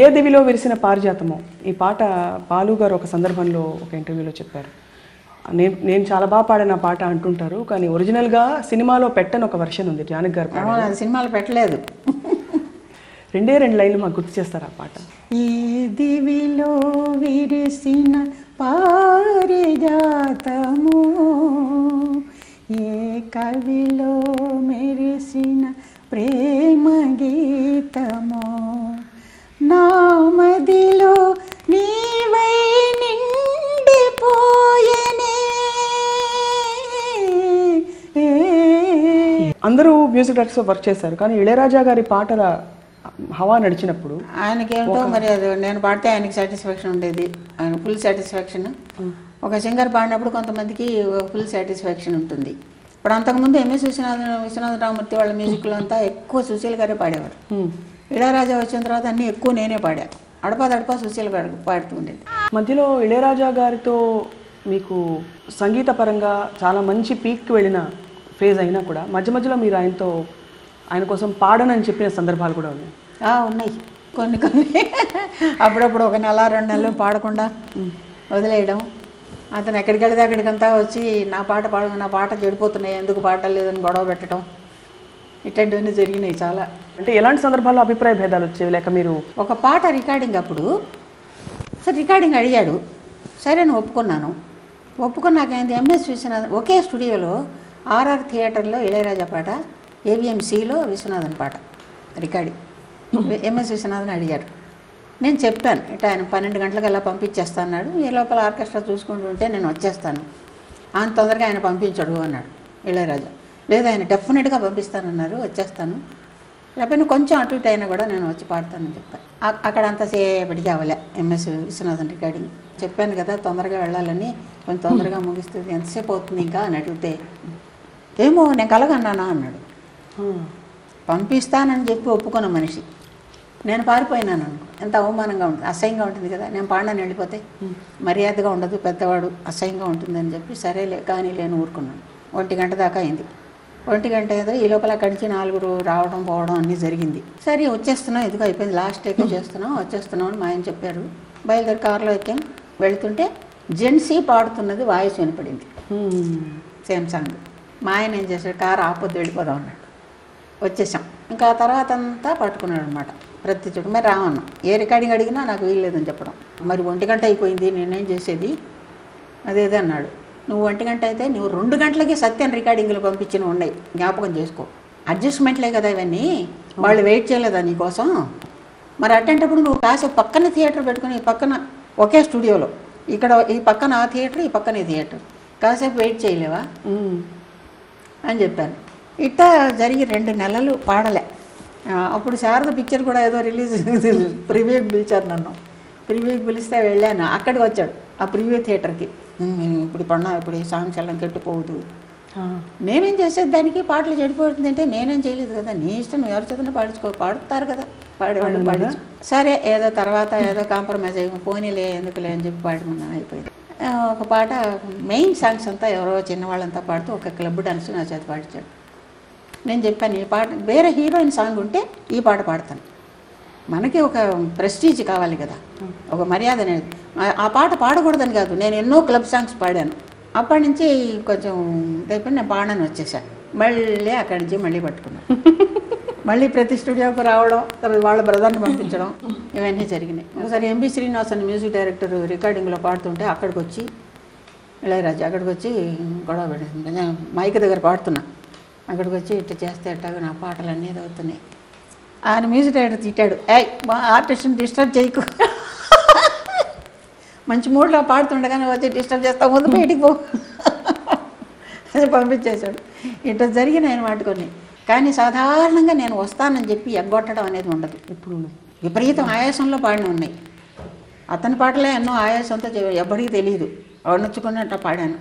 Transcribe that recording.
ఏ దివిలో విరిసిన పారిజాతమో ఈ పాట బాలు గారు ఒక సందర్భంలో ఒక ఇంటర్వ్యూలో చెప్పారు. నేను చాలా బాగా పాడిన పాట అంటుంటారు, కానీ ఒరిజినల్గా సినిమాలో పెట్టని ఒక వర్షన్ ఉంది జానకి గారు. అది సినిమాలో పెట్టలేదు. 2 లైన్లు మాకు గుర్తు చేస్తారు ఆ పాట. ఈ దివిలో విరిసిన పారిజాతము, ఏ కవిలో మెరిసిన ప్రేమ గీతము, నామదిలో నీవై నిండిపోయనే. అందరూ మ్యూజిక్ డైరెక్టర్స్ వర్క్ చేశారు, కానీ ఇళయరాజా గారి పాటల హవా నడిచినప్పుడు ఆయనకేంటో మరి అది నేను పాడితే ఆయనకి సాటిస్ఫాక్షన్ ఉండేది, ఆయన ఫుల్ సాటిస్ఫాక్షన్. ఒక సింగర్ పాడినప్పుడు కొంతమందికి ఫుల్ సాటిస్ఫాక్షన్ ఉంటుంది. ఇప్పుడు అంతకుముందు ఎంఎస్ విశ్వనాథ రామూర్తి వాళ్ళ మ్యూజిక్లో అంతా ఎక్కువ సుశీల్ గారే పాడేవారు. ఇళయరాజా వచ్చిన తర్వాత అన్నీ ఎక్కువ నేనే పాడా, అడపా సుశీల్ గారు పాడుతూ ఉండేది. మధ్యలో ఇళయరాజా గారితో మీకు సంగీత పరంగా చాలా మంచి పీక్కి వెళ్ళిన ఫేజ్ అయినా కూడా మధ్య మధ్యలో మీరు ఆయన కోసం పాడనని చెప్పిన సందర్భాలు కూడా ఉన్నాయి. ఉన్నాయి కొన్ని అప్పుడప్పుడు 1 నెల 2 నెలలు పాడకుండా వదిలేయడం, అతను ఎక్కడికి వెళితే అక్కడికంతా వచ్చి నా పాట చెడిపోతున్నాయి, ఎందుకు పాడలేదని గొడవ పెట్టడం, ఇట్లాంటివన్నీ జరిగినాయి చాలా. అంటే ఎలాంటి సందర్భాల్లో అభిప్రాయ భేదాలు వచ్చేవి? లేక మీరు ఒక పాట రికార్డింగ్ అప్పుడు సరే రికార్డింగ్ అడిగాడు, సరే నేను ఒప్పుకున్నాక ఏంది ఎంఎస్ విశ్వనాథన్ ఒకే స్టూడియోలో ఆర్ఆర్ థియేటర్లో ఇళయరాజా పాట, ఏవిఎంసీలో విశ్వనాథన్ పాట రికార్డింగ్. ఎంఎస్ విశ్వనాథన్ అడిగారు, నేను చెప్పాను ఇట్లా ఆయన 12 గంటలకు అలా పంపించేస్తాన్నాడు, ఈ లోపల ఆర్కెస్ట్రా చూసుకుంటుంటే నేను వచ్చేస్తాను, అంత తొందరగా ఆయన పంపించడు అన్నాడు ఇళయరాజా. లేదు ఆయన డెఫినెట్గా పంపిస్తానన్నారు, వచ్చేస్తాను, లేకపోతే కొంచెం అటు ఇటు అయినా కూడా నేను వచ్చి పాడతానని చెప్పాను. అక్కడ అంతసేపటికి అవ్వలే ఎంఎస్ విశ్వనాథన్ రికార్డింగ్. చెప్పాను కదా తొందరగా వెళ్ళాలని, కొంచెం తొందరగా ముగిస్తుంది, ఎంతసేపు అవుతుంది ఇంకా అని అడిగితే ఏమో నేను కలగన్నానా అన్నాడు. పంపిస్తానని చెప్పి ఒప్పుకున్న మనిషి నేను పారిపోయినాను అనుకో, ఎంత అవమానంగా ఉంటుంది, అసహ్యంగా ఉంటుంది కదా. నేను పాడనని వెళ్ళిపోతే మర్యాదగా ఉండదు, పెద్దవాడు, అసహ్యంగా ఉంటుందని చెప్పి సరేలే కానీ లేని ఊరుకున్నాను. 1 గంట దాకా అయింది. 1 గంట ఏదో ఈ లోపల అక్కడి నుంచి 4 రావడం పోవడం అన్నీ జరిగింది. సరే వచ్చేస్తున్నాం, ఎందుకు అయిపోయింది, లాస్ట్ టేకే వచ్చేస్తున్నాం అని మా ఆయన చెప్పారు. బయలుదేరి కారులో ఎక్కాం, వెళుతుంటే జెన్సీ పాడుతున్నది వాయిస్ వినపడింది, సేమ్ సాంగ్. మా ఆయన ఏం చేశాడు, కారు ఆపొద్దు వెళ్ళిపోదాం అన్నాడు. వచ్చేసాం. ఇంకా ఆ తర్వాత అంతా పట్టుకున్నాడు అనమాట ప్రతి చోటు. మరి రామన్నాం, ఏ రికార్డింగ్ అడిగినా నాకు వీల్లేదని చెప్పడం. మరి 1 గంట అయిపోయింది, నేనేం చేసేది అదేదే అన్నాడు. నువ్వు 1 గంట అయితే నువ్వు 2 గంటలకి సత్యం రికార్డింగ్లు పంపించినవి ఉన్నాయి, జ్ఞాపకం చేసుకో. అడ్జస్ట్మెంట్లే కదా ఇవన్నీ, వాళ్ళు వెయిట్ చేయలేదా నీకోసం? మరి అట్టేటప్పుడు నువ్వు కాసేపు పక్కన థియేటర్ పెట్టుకుని, ఈ పక్కన ఒకే స్టూడియోలో, ఇక్కడ ఈ పక్కన ఆ థియేటర్, ఈ పక్కన ఈ థియేటర్, కాసేపు వెయిట్ చేయలేవా అని చెప్పాను. ఇట్టా జరిగి 2 నెలలు పాడలే. అప్పుడు శారద పిక్చర్ కూడా ఏదో రిలీజ్ ప్రివ్యూకి పిలిచారు నన్ను. ప్రివ్యూకి పిలిస్తే వెళ్ళాను, అక్కడికి వచ్చాడు ఆ ప్రివ్యూ థియేటర్కి. ఇప్పుడు ఈ సాంగ్స్ ఎలా కెట్టిపోవద్దు, నేనేం చేసేది దానికి, పాటలు చెడిపోతుంది అంటే నేనేం చేయలేదు కదా, నీ ఇష్టం, ఎవరి చేతనే పాడుతారు కదా, పాడేవాళ్ళు పాడించు. సరే ఏదో తర్వాత ఏదో కాంప్రమైజ్ అయ్యి పోనీలే ఎందుకులే అని చెప్పి పాడుకున్నాను, అయిపోయింది. ఒక పాట మెయిన్ సాంగ్స్ అంతా ఎవరో చిన్నవాళ్ళంతా పాడుతూ ఒక క్లబ్ డాన్స్ నా చేత పాడించాడు. నేను చెప్పాను, ఈ పాట వేరే హీరోయిన్ సాంగ్ ఉంటే ఈ పాట పాడతాను, మనకి ఒక ప్రెస్టీజ్ కావాలి కదా, ఒక మర్యాద అనేది. ఆ పాట పాడకూడదని కాదు, నేను ఎన్నో క్లబ్ సాంగ్స్ పాడాను. అప్పటి నుంచి కొంచెం అయిపోయి నేను పాడని వచ్చేసాను. మళ్ళీ అక్కడి నుంచి మళ్ళీ పట్టుకున్నాను. మళ్ళీ ప్రతి స్టూడియోకి రావడం, తర్వాత వాళ్ళ బ్రదర్ని పంపించడం, ఇవన్నీ జరిగినాయి. ఒకసారి ఎంబీ శ్రీనివాసన్ మ్యూజిక్ డైరెక్టర్ రికార్డింగ్లో పాడుతుంటే అక్కడికి వచ్చి ఇళయరాజా అక్కడికి వచ్చి గొడవ పడింది. నేను మైక్ దగ్గర పాడుతున్నా, అక్కడికి వచ్చి ఇట్లా చేస్తే ఎట్టాగా నా పాటలు అన్నీ అవుతున్నాయి. ఆయన మ్యూజిక్ డైరెక్టర్ తిట్టాడు, మా ఆర్టిస్ట్ని డిస్టర్బ్ చేయకు, మంచి మూడ్లో పాడుతుండగానే వచ్చి డిస్టర్బ్ చేస్తా, ముందు బయటికి పో అని పంపించేశాడు. ఇట్లా జరిగినాయి వాటికొని. కానీ సాధారణంగా నేను వస్తానని చెప్పి ఎగ్గొట్టడం అనేది ఉండదు. ఇప్పుడు విపరీతం ఆయాసంలో పాడిన ఉన్నాయి. అతని పాటలే ఎన్నో ఆయాసంతో ఎప్పటికీ తెలియదు, నొచ్చుకున్నట్టు పాడాను.